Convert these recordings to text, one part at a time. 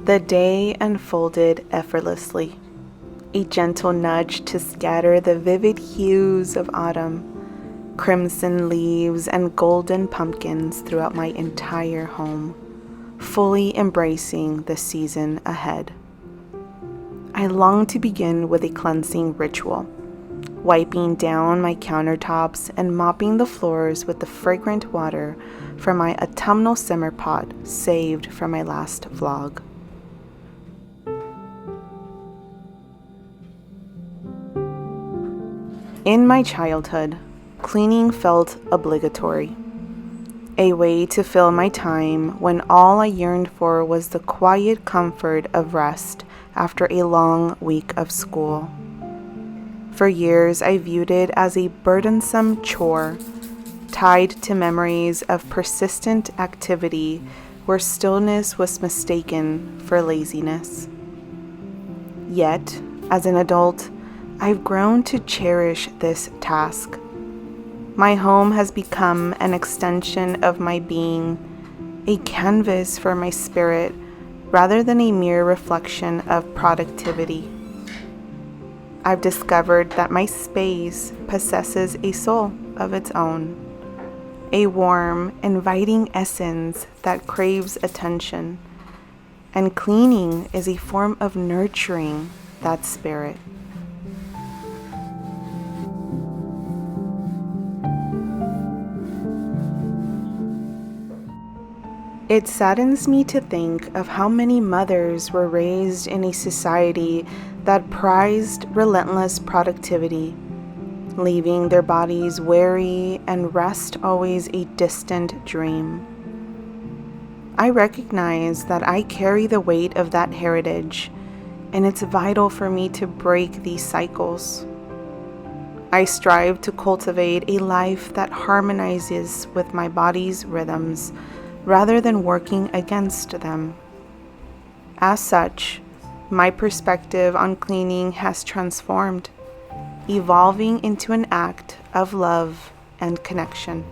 The day unfolded effortlessly, a gentle nudge to scatter the vivid hues of autumn, crimson leaves and golden pumpkins throughout my entire home, fully embracing the season ahead. I long to begin with a cleansing ritual, wiping down my countertops and mopping the floors with the fragrant water from my autumnal simmer pot saved from my last vlog. In my childhood, cleaning felt obligatory, a way to fill my time when all I yearned for was the quiet comfort of rest after a long week of school. For years, I viewed it as a burdensome chore, tied to memories of persistent activity where stillness was mistaken for laziness. Yet, as an adult, I've grown to cherish this task. My home has become an extension of my being, a canvas for my spirit, rather than a mere reflection of productivity. I've discovered that my space possesses a soul of its own, a warm, inviting essence that craves attention, and cleaning is a form of nurturing that spirit. It saddens me to think of how many mothers were raised in a society that prized relentless productivity, leaving their bodies weary and rest always a distant dream. I recognize that I carry the weight of that heritage, and it's vital for me to break these cycles. I strive to cultivate a life that harmonizes with my body's rhythms, rather than working against them. As such, my perspective on cleaning has transformed, evolving into an act of love and connection.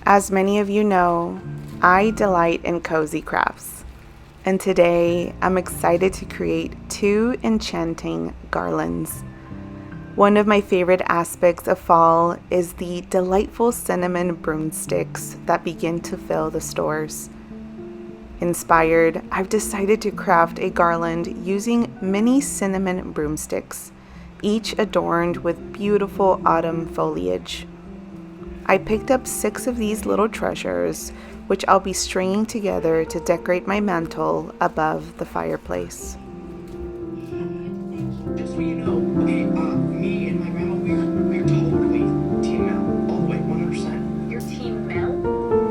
As many of you know, I delight in cozy crafts. And today, I'm excited to create 2 enchanting garlands. One of my favorite aspects of fall is the delightful cinnamon broomsticks that begin to fill the stores. Inspired, I've decided to craft a garland using mini cinnamon broomsticks, each adorned with beautiful autumn foliage. I picked up 6 of these little treasures, which I'll be stringing together to decorate my mantle above the fireplace. Just so you know, okay, me and my grandma, we're totally Team Mel. All the way, 100%. Your Team Mel?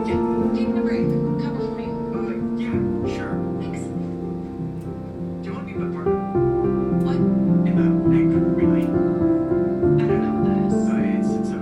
Yeah. Take the break. Cover for me. Yeah, sure. Thanks. Do you want to be my partner? What? In the egg relay? I don't know what that is. It's a...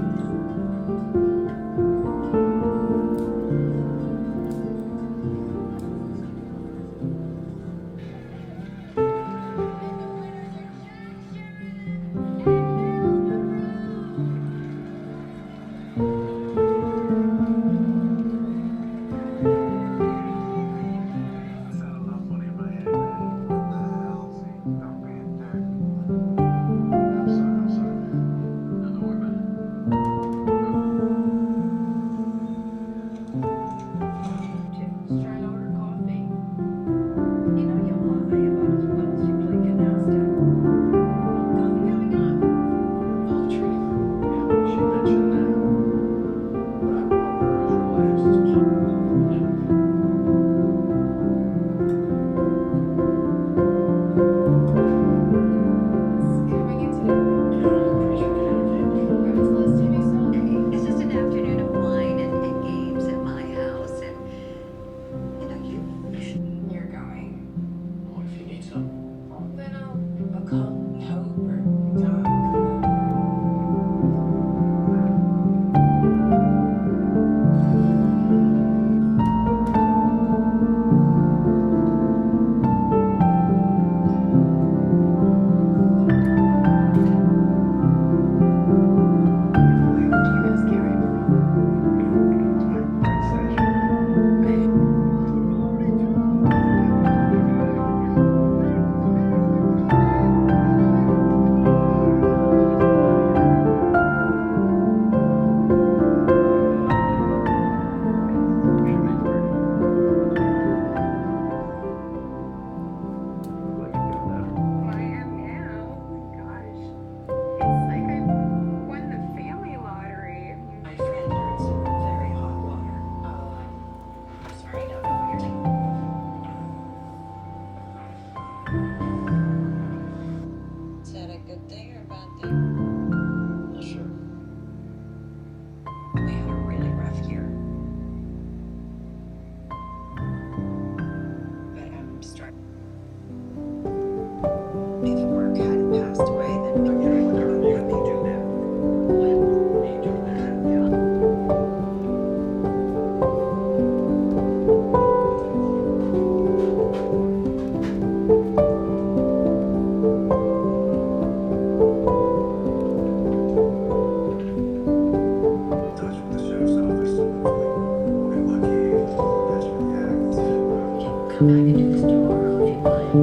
come back and do this tomorrow if you want.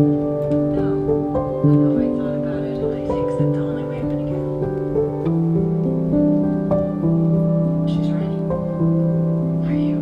No. No, I thought about it and I think that the only way I'm gonna get. She's ready. Are you?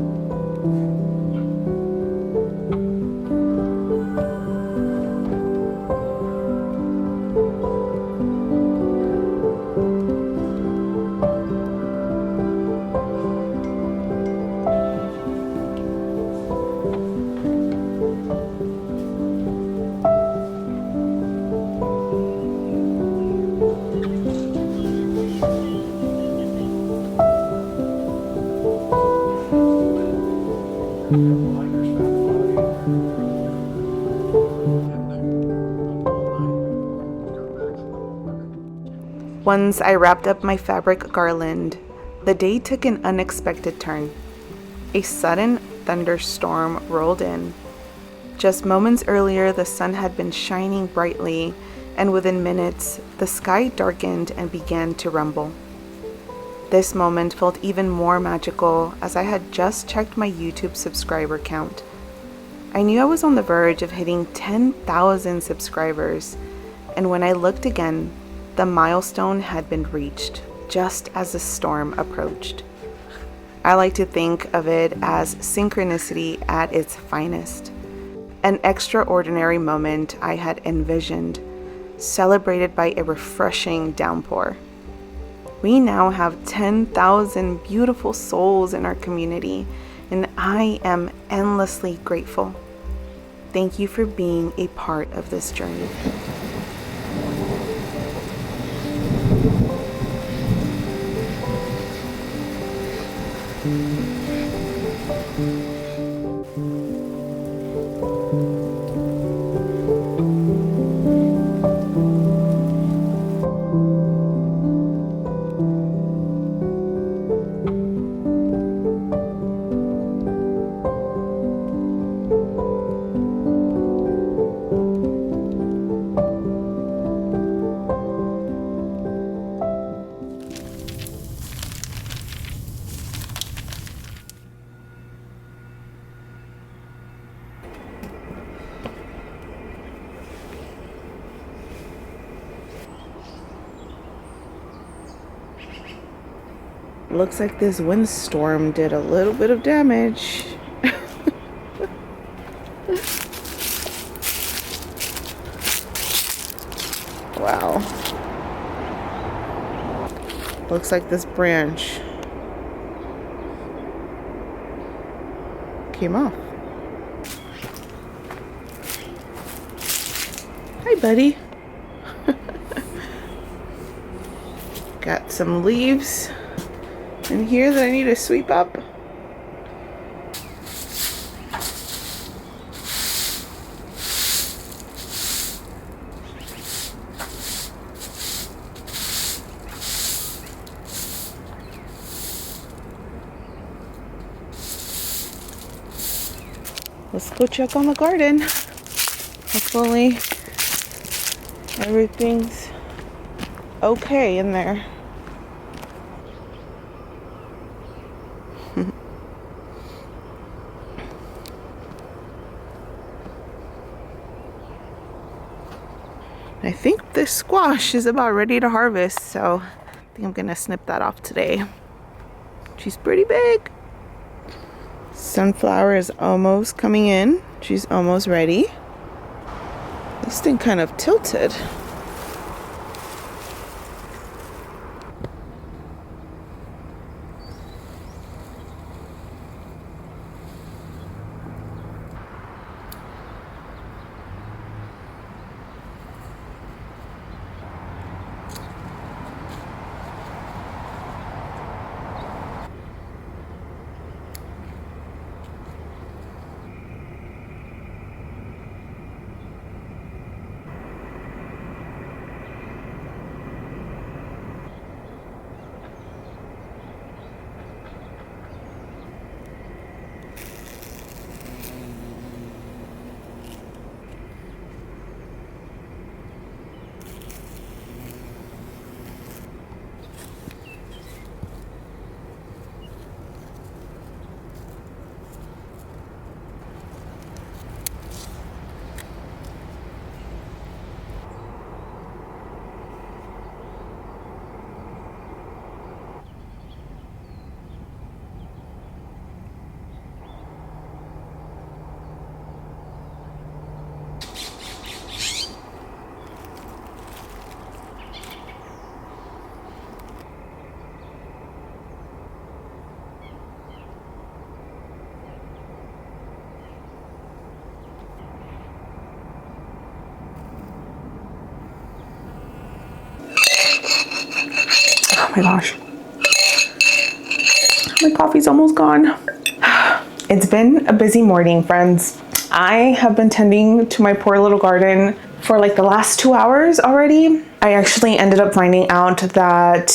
Once I wrapped up my fabric garland, the day took an unexpected turn. A sudden thunderstorm rolled in. Just moments earlier, the sun had been shining brightly, and within minutes, the sky darkened and began to rumble. This moment felt even more magical as I had just checked my YouTube subscriber count. I knew I was on the verge of hitting 10,000 subscribers, and when I looked again, the milestone had been reached just as the storm approached. I like to think of it as synchronicity at its finest. An extraordinary moment I had envisioned, celebrated by a refreshing downpour. We now have 10,000 beautiful souls in our community, and I am endlessly grateful. Thank you for being a part of this journey. Looks like this windstorm did a little bit of damage. Wow. Looks like this branch came off. Hi, buddy. Got some leaves in here that I need to sweep up. Let's go check on the garden. Hopefully everything's okay in there. I think this squash is about ready to harvest, so I think I'm gonna snip that off today. She's pretty big. Sunflower is almost coming in. She's almost ready. This thing kind of tilted. my gosh. My coffee's almost gone. It's been a busy morning, friends. I have been tending to my poor little garden for like the last 2 hours already. I actually ended up finding out that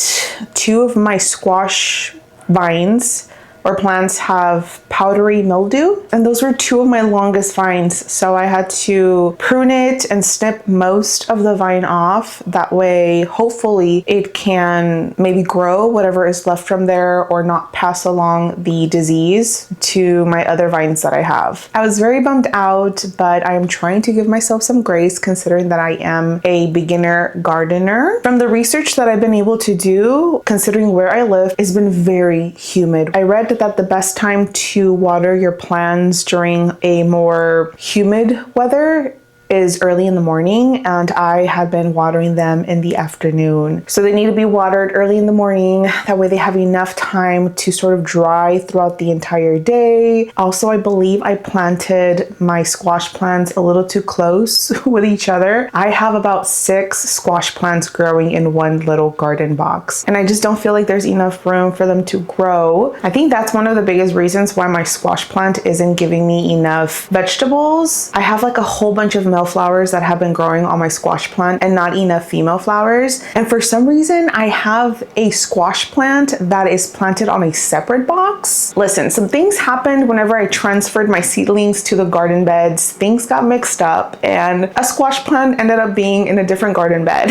2 of my squash vines or plants have powdery mildew, and those were 2 of my longest vines, so I had to prune it and snip most of the vine off. That way hopefully it can maybe grow whatever is left from there or not pass along the disease to my other vines that I have. I was very bummed out, but I am trying to give myself some grace considering that I am a beginner gardener. From the research that I've been able to do, considering where I live, it's been very humid. I read that the best time to water your plants during a more humid weather is early in the morning, and I had been watering them in the afternoon. So they need to be watered early in the morning. That way they have enough time to sort of dry throughout the entire day. Also, I believe I planted my squash plants a little too close with each other. I have about 6 squash plants growing in one little garden box, and I just don't feel like there's enough room for them to grow. I think that's one of the biggest reasons why my squash plant isn't giving me enough vegetables. I have like a whole bunch of male flowers that have been growing on my squash plant and not enough female flowers. And for some reason, I have a squash plant that is planted on a separate box. Listen, some things happened whenever I transferred my seedlings to the garden beds. Things got mixed up and a squash plant ended up being in a different garden bed.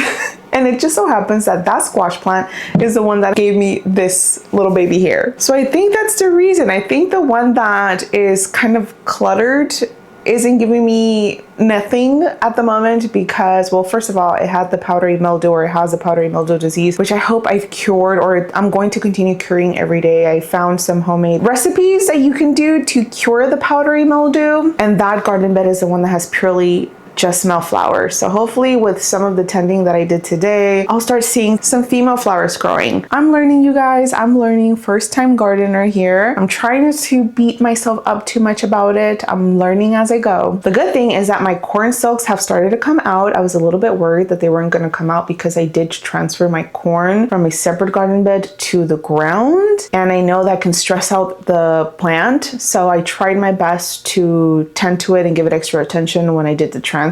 And it just so happens that that squash plant is the one that gave me this little baby here. So I think that's the reason. I think the one that is kind of cluttered isn't giving me nothing at the moment because, well, first of all, it had the powdery mildew, or it has the powdery mildew disease, which I hope I've cured, or I'm going to continue curing every day. I found some homemade recipes that you can do to cure the powdery mildew, and that garden bed is the one that has purely just male flowers. So hopefully with some of the tending that I did today, I'll start seeing some female flowers growing. I'm learning, you guys. I'm learning, first time gardener here. I'm trying not to beat myself up too much about it. I'm learning as I go. The good thing is that my corn silks have started to come out. I was a little bit worried that they weren't going to come out because I did transfer my corn from a separate garden bed to the ground, and I know that can stress out the plant. So I tried my best to tend to it and give it extra attention when I did the transfer,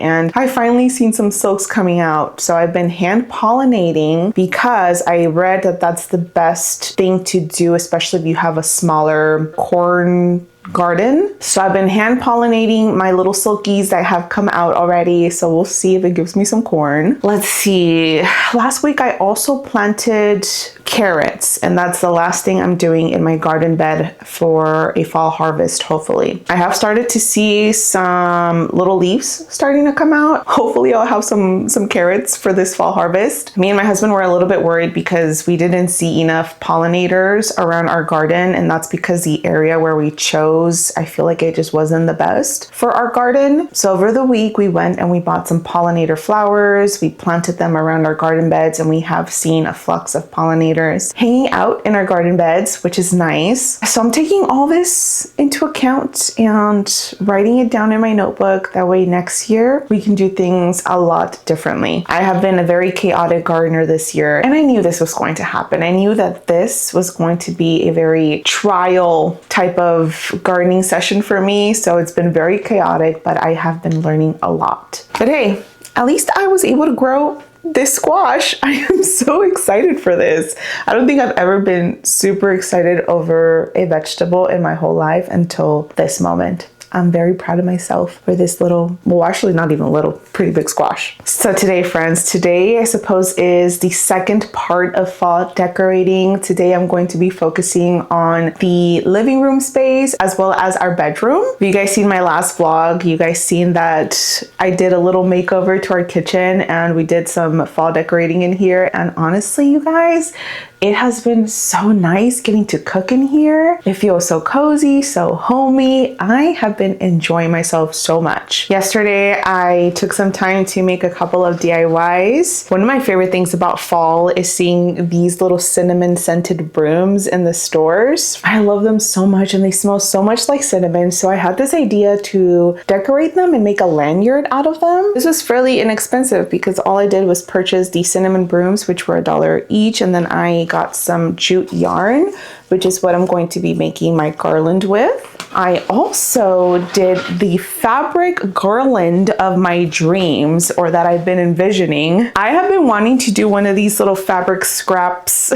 and I finally seen some silks coming out. So I've been hand pollinating because I read that that's the best thing to do, especially if you have a smaller corn garden. So I've been hand pollinating my little silkies that have come out already. So we'll see if it gives me some corn. Let's see. Last week I also planted carrots, and that's the last thing I'm doing in my garden bed for a fall harvest, hopefully. I have started to see some little leaves starting to come out. Hopefully I'll have some carrots for this fall harvest. Me and my husband were a little bit worried because we didn't see enough pollinators around our garden, and that's because the area where we chose, I feel like it just wasn't the best for our garden. So over the week we went and we bought some pollinator flowers. We planted them around our garden beds, and we have seen a flux of pollinators hanging out in our garden beds, which is nice. So I'm taking all this into account and writing it down in my notebook. That way next year we can do things a lot differently. I have been a very chaotic gardener this year, and I knew this was going to happen. I knew that this was going to be a very trial type of gardening session for me. So it's been very chaotic, but I have been learning a lot. But hey, at least I was able to grow this squash. I am so excited for this. I don't think I've ever been super excited over a vegetable in my whole life until this moment. I'm very proud of myself for this little, well, actually not even little, pretty big squash. So today, friends, today I suppose is the second part of fall decorating. Today I'm going to be focusing on the living room space as well as our bedroom. If you guys seen my last vlog, you guys seen that I did a little makeover to our kitchen and we did some fall decorating in here. And honestly, you guys, It has been so nice getting to cook in here. It feels so cozy, so homey. I have been enjoying myself so much. Yesterday, I took some time to make a couple of DIYs. One of my favorite things about fall is seeing these little cinnamon scented brooms in the stores. I love them so much and they smell so much like cinnamon. So I had this idea to decorate them and make a lanyard out of them. This was fairly inexpensive because all I did was purchase the cinnamon brooms, which were $1 each. And then I got some jute yarn, which is what I'm going to be making my garland with. I also did the fabric garland of my dreams, or that I've been envisioning. I have been wanting to do one of these little fabric scraps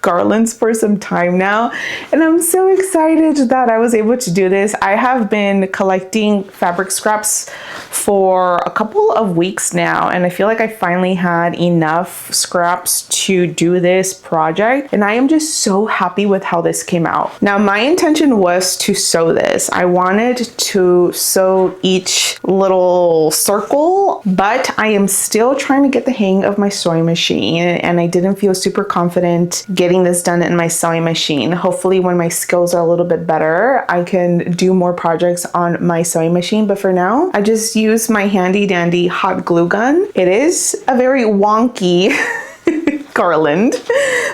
garlands for some time now, and I'm so excited that I was able to do this. I have been collecting fabric scraps for a couple of weeks now, and I feel like I finally had enough scraps to do this project, and I am just so happy with how this came out. Now, my intention was to sew this. I wanted to sew each little circle, but I am still trying to get the hang of my sewing machine, and I didn't feel super confident getting this done in my sewing machine. Hopefully when my skills are a little bit better, I can do more projects on my sewing machine. But for now, I just use my handy dandy hot glue gun. It is a very wonky garland,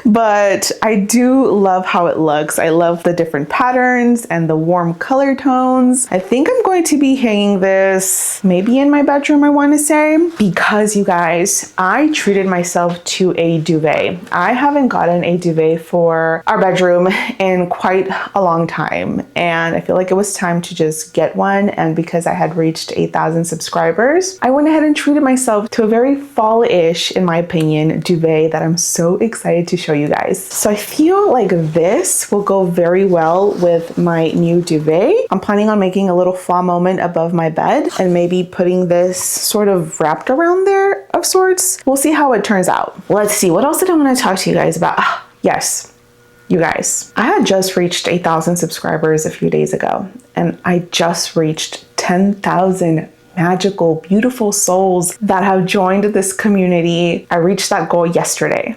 but I do love how it looks. I love the different patterns and the warm color tones. I think I'm going to be hanging this maybe in my bedroom, I want to say, because you guys, I treated myself to a duvet. I haven't gotten a duvet for our bedroom in quite a long time, and I feel like it was time to just get one. And because I had reached 8,000 subscribers, I went ahead and treated myself to a very fall-ish, in my opinion, duvet that I'm so excited to show you guys. So I feel like this will go very well with my new duvet. I'm planning on making a little fall moment above my bed and maybe putting this sort of wrapped around there of sorts. We'll see how it turns out. Let's see, what else did I want to talk to you guys about? Yes, you guys, I had just reached 8,000 subscribers a few days ago, and I just reached 10,000 magical, beautiful souls that have joined this community. I reached that goal yesterday.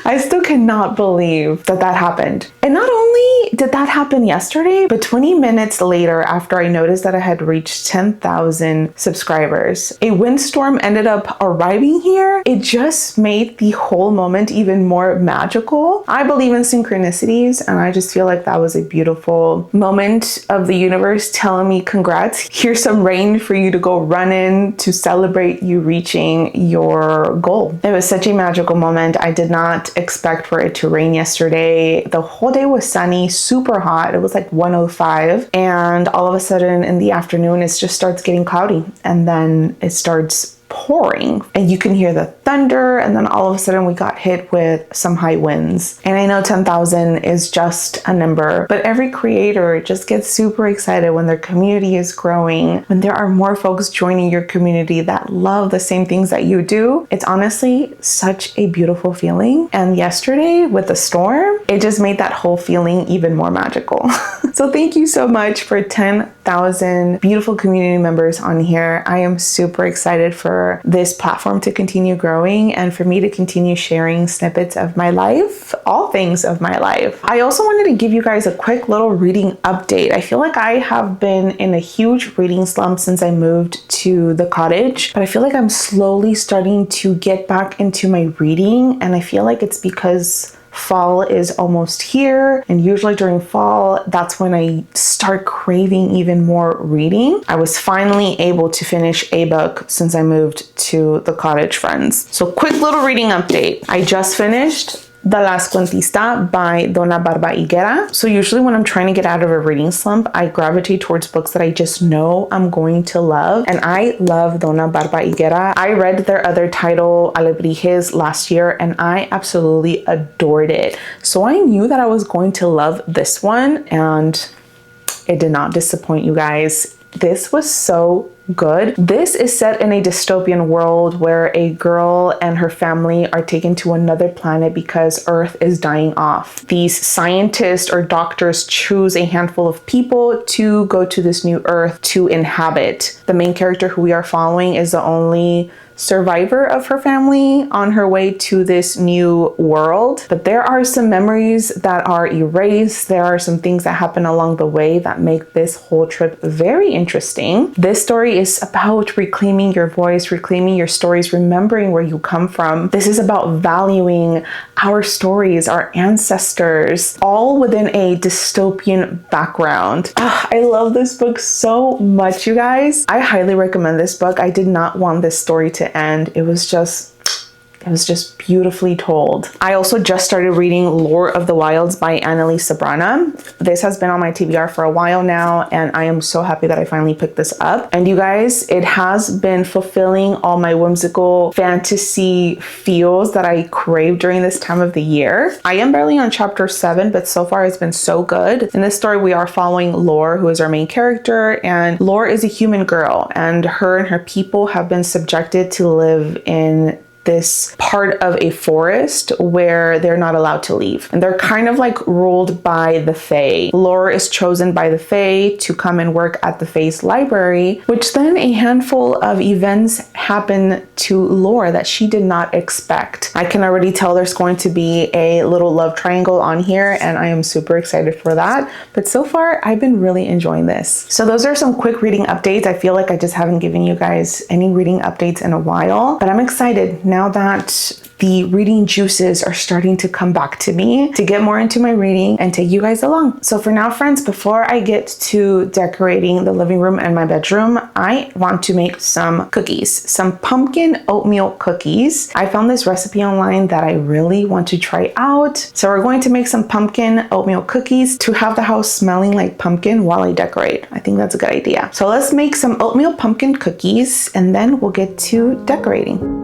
I still cannot believe that that happened. And not only did that happen yesterday, but 20 minutes later, after I noticed that I had reached 10,000 subscribers, a windstorm ended up arriving here. It just made the whole moment even more magical. I believe in synchronicities, and I just feel like that was a beautiful moment of the universe telling me, congrats, here's some rain for you to go run in to celebrate you reaching your goal. It was such a magical moment. I did not expect for it to rain yesterday. The whole day was sunny, super hot. It was like 105, and all of a sudden in the afternoon it just starts getting cloudy, and then it starts pouring, and you can hear the thunder, and then all of a sudden we got hit with some high winds. And I know 10,000 is just a number, but every creator just gets super excited when their community is growing, when there are more folks joining your community that love the same things that you do. It's honestly such a beautiful feeling. And yesterday with the storm, it just made that whole feeling even more magical. So thank you so much for 10,000 beautiful community members on here. I am super excited for this platform to continue growing and for me to continue sharing snippets of my life, all things of my life. I also wanted to give you guys a quick little reading update. I feel like I have been in a huge reading slump since I moved to the cottage, but I feel like I'm slowly starting to get back into my reading, and I feel like it's because fall is almost here, and usually during fall, that's when I start craving even more reading. I was finally able to finish a book since I moved to the cottage, friends. So quick little reading update. I just finished The Las Cuentista by Donna Barba Higuera. So usually when I'm trying to get out of a reading slump, I gravitate towards books that I just know I'm going to love. And I love Donna Barba Higuera. I read their other title, Alebrijes, last year, and I absolutely adored it. So I knew that I was going to love this one, and it did not disappoint, you guys. This was so good. This is set in a dystopian world where a girl and her family are taken to another planet because Earth is dying off. These scientists or doctors choose a handful of people to go to this new Earth to inhabit. The main character who we are following is the only survivor of her family on her way to this new world. But there are some memories that are erased. There are some things that happen along the way that make this whole trip very interesting. This story is about reclaiming your voice, reclaiming your stories, remembering where you come from. This is about valuing our stories, our ancestors, all within a dystopian background. I love this book so much, you guys. I highly recommend this book. I did not want this story to end. It was just beautifully told. I also just started reading Lore of the Wilds by Annalise Sabrana. This has been on my TBR for a while now, and I am so happy that I finally picked this up. And you guys, it has been fulfilling all my whimsical fantasy feels that I crave during this time of the year. I am barely on chapter 7, but so far it's been so good. In this story, we are following Lore, who is our main character, and Lore is a human girl, and her people have been subjected to live in this part of a forest where they're not allowed to leave. And they're kind of like ruled by the Fae. Laura is chosen by the Fae to come and work at the Fae's library, which then a handful of events happen to Laura that she did not expect. I can already tell there's going to be a little love triangle on here, and I am super excited for that. But so far, I've been really enjoying this. So those are some quick reading updates. I feel like I just haven't given you guys any reading updates in a while, but I'm excited now that the reading juices are starting to come back to me to get more into my reading and take you guys along. So for now, friends, before I get to decorating the living room and my bedroom, I want to make some cookies, some pumpkin oatmeal cookies. I found this recipe online that I really want to try out. So we're going to make some pumpkin oatmeal cookies to have the house smelling like pumpkin while I decorate. I think that's a good idea. So let's make some oatmeal pumpkin cookies and then we'll get to decorating.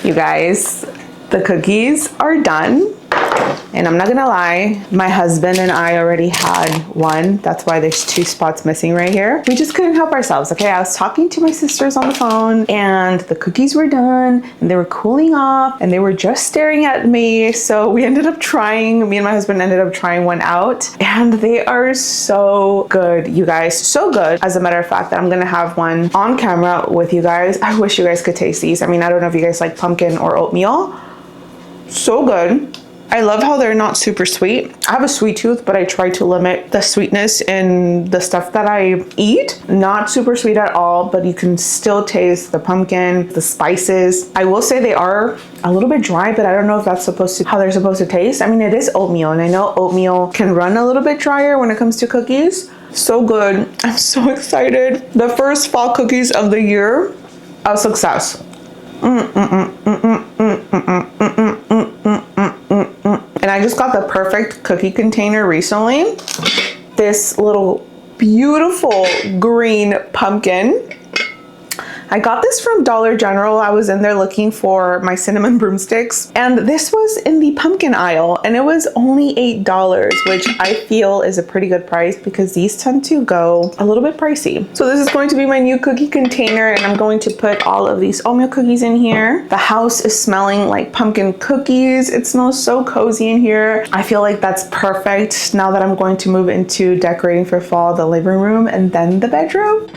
You guys, the cookies are done. And I'm not gonna lie, my husband and I already had one. That's why there's 2 spots missing right here. We just couldn't help ourselves, okay? I was talking to my sisters on the phone and the cookies were done and they were cooling off and they were just staring at me. So we ended up trying, me and my husband ended up trying one out and they are so good, you guys, so good. As a matter of fact, I'm gonna have one on camera with you guys. I wish you guys could taste these. I mean, I don't know if you guys like pumpkin or oatmeal. So good. I love how they're not super sweet. I have a sweet tooth, but I try to limit the sweetness in the stuff that I eat. Not super sweet at all, but you can still taste the pumpkin, the spices. I will say they are a little bit dry, but I don't know if that's how they're supposed to taste. I mean, it is oatmeal, and I know oatmeal can run a little bit drier when it comes to cookies. So good. I'm so excited. The first fall cookies of the year, a success. And I just got the perfect cookie container recently. This little beautiful green pumpkin. I got this from Dollar General. I was in there looking for my cinnamon broomsticks, and this was in the pumpkin aisle, and it was only $8, which I feel is a pretty good price because these tend to go a little bit pricey. So this is going to be my new cookie container, and I'm going to put all of these oatmeal cookies in here. The house is smelling like pumpkin cookies. It smells so cozy in here. I feel like that's perfect now that I'm going to move into decorating for fall, the living room and then the bedroom.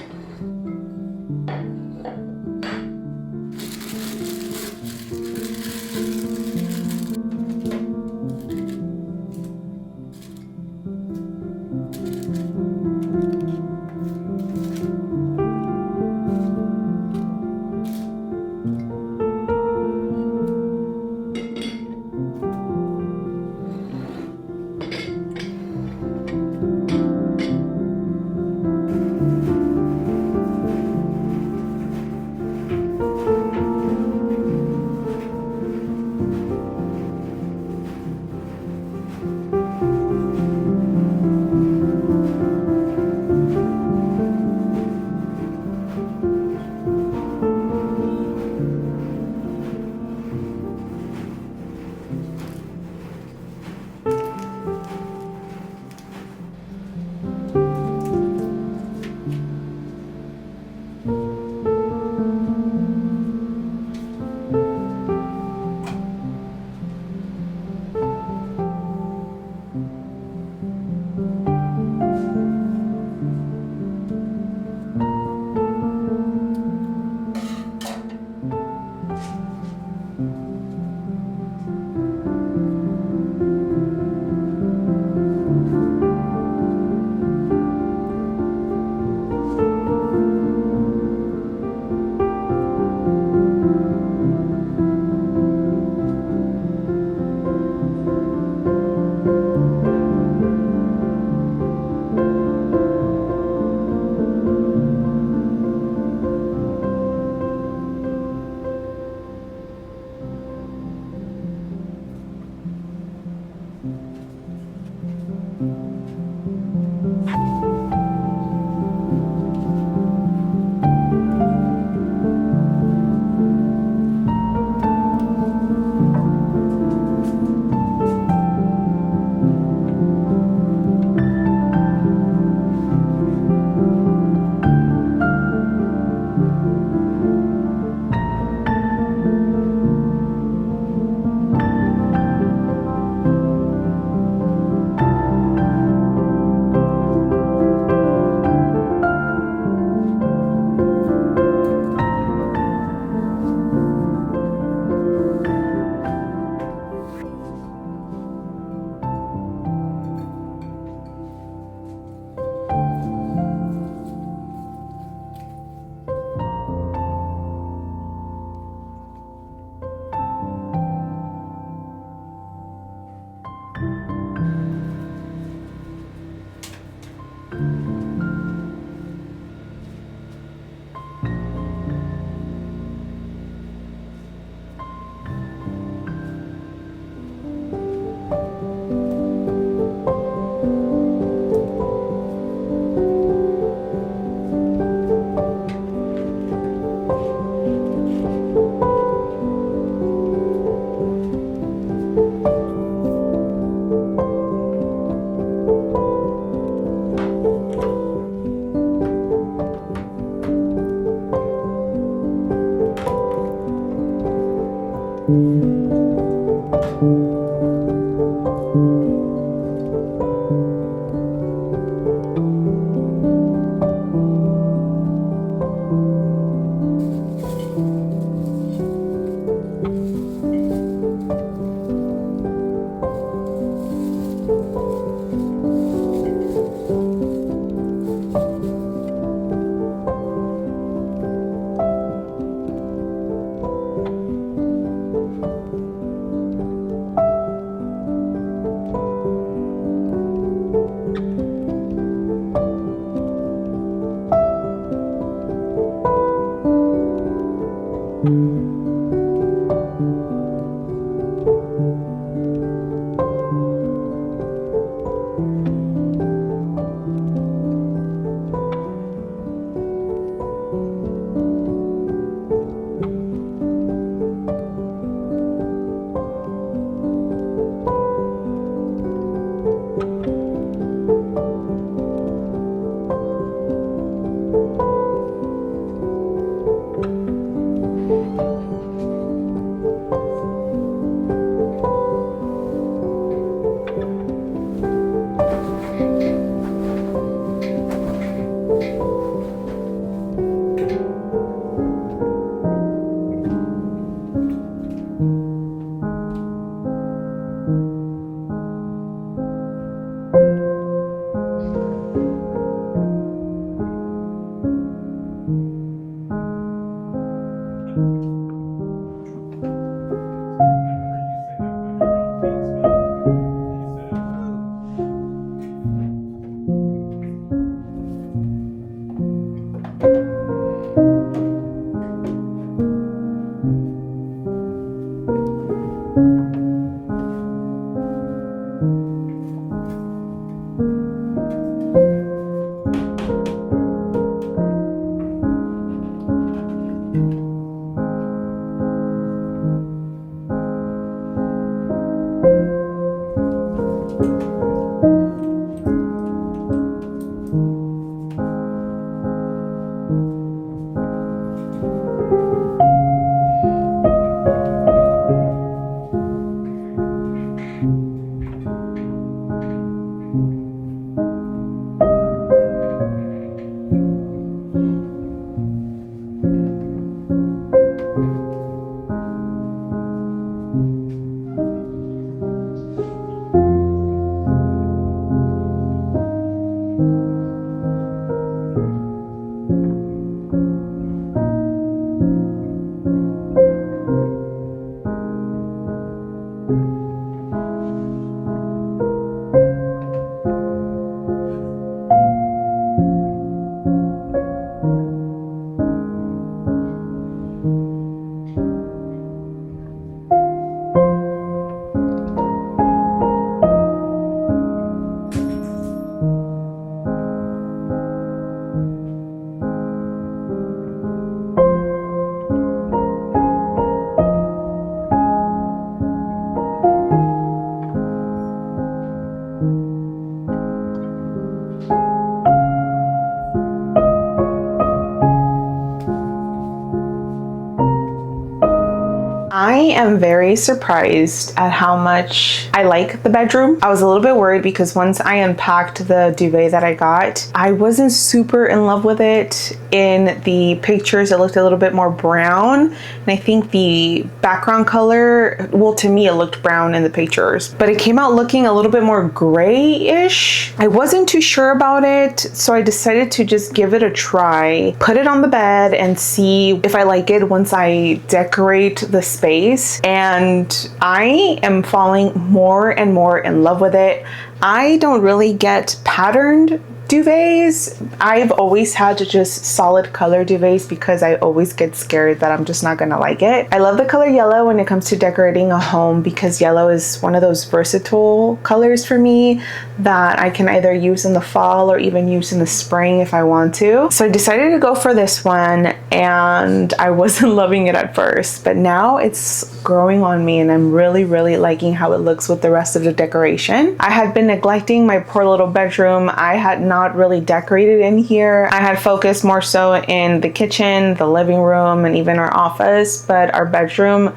I am very surprised at how much I like the bedroom. I was a little bit worried because once I unpacked the duvet that I got, I wasn't super in love with it. In the pictures, it looked a little bit more brown. And I think the background color, well, to me, it looked brown in the pictures, but it came out looking a little bit more grayish. I wasn't too sure about it, so I decided to just give it a try, put it on the bed and see if I like it once I decorate the space. And I am falling more and more in love with it. I don't really get patterned duvets. I've always had just solid color duvets because I always get scared that I'm just not gonna like it. I love the color yellow when it comes to decorating a home because yellow is one of those versatile colors for me that I can either use in the fall or even use in the spring if I want to. So I decided to go for this one, and I wasn't loving it at first, but now it's growing on me and I'm really liking how it looks with the rest of the decoration. I had been neglecting my poor little bedroom. I had not really decorated in here. I had focused more so in the kitchen, the living room, and even our office, but our bedroom,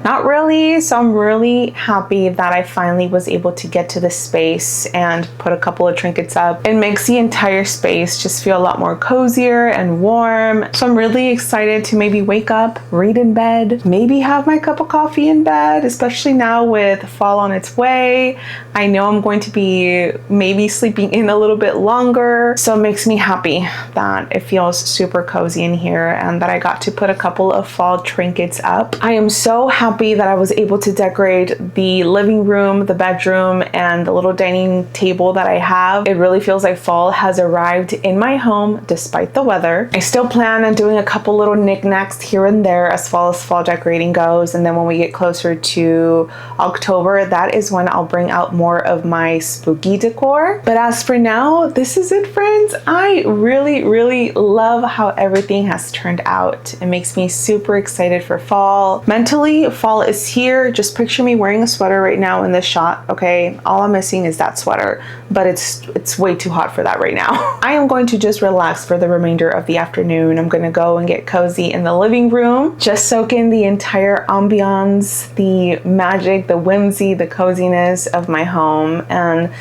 not really. So I'm really happy that I finally was able to get to this space and put a couple of trinkets up. It makes the entire space just feel a lot more cozier and warm. So I'm really excited to maybe wake up, read in bed, maybe have my cup of coffee in bed, especially now with fall on its way. I know I'm going to be maybe sleeping in a little bit longer. So it makes me happy that it feels super cozy in here and that I got to put a couple of fall trinkets up. I am so happy happy that I was able to decorate the living room, the bedroom, and the little dining table that I have. It really feels like fall has arrived in my home despite the weather. I still plan on doing a couple little knickknacks here and there as far as fall decorating goes, and then when we get closer to October, that is when I'll bring out more of my spooky decor. But as for now, this is it, friends. I really love how everything has turned out. It makes me super excited for fall. Mentally, fall is here. Just picture me wearing a sweater right now in this shot, okay? All I'm missing is that sweater, but it's way too hot for that right now. I am going to just relax for the remainder of the afternoon. I'm gonna go and get cozy in the living room, just soak in the entire ambiance, the magic, the whimsy, the coziness of my home, and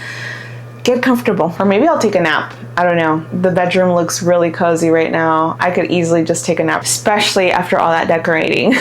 get comfortable. Or maybe I'll take a nap. I don't know. The bedroom looks really cozy right now. I could easily just take a nap, especially after all that decorating.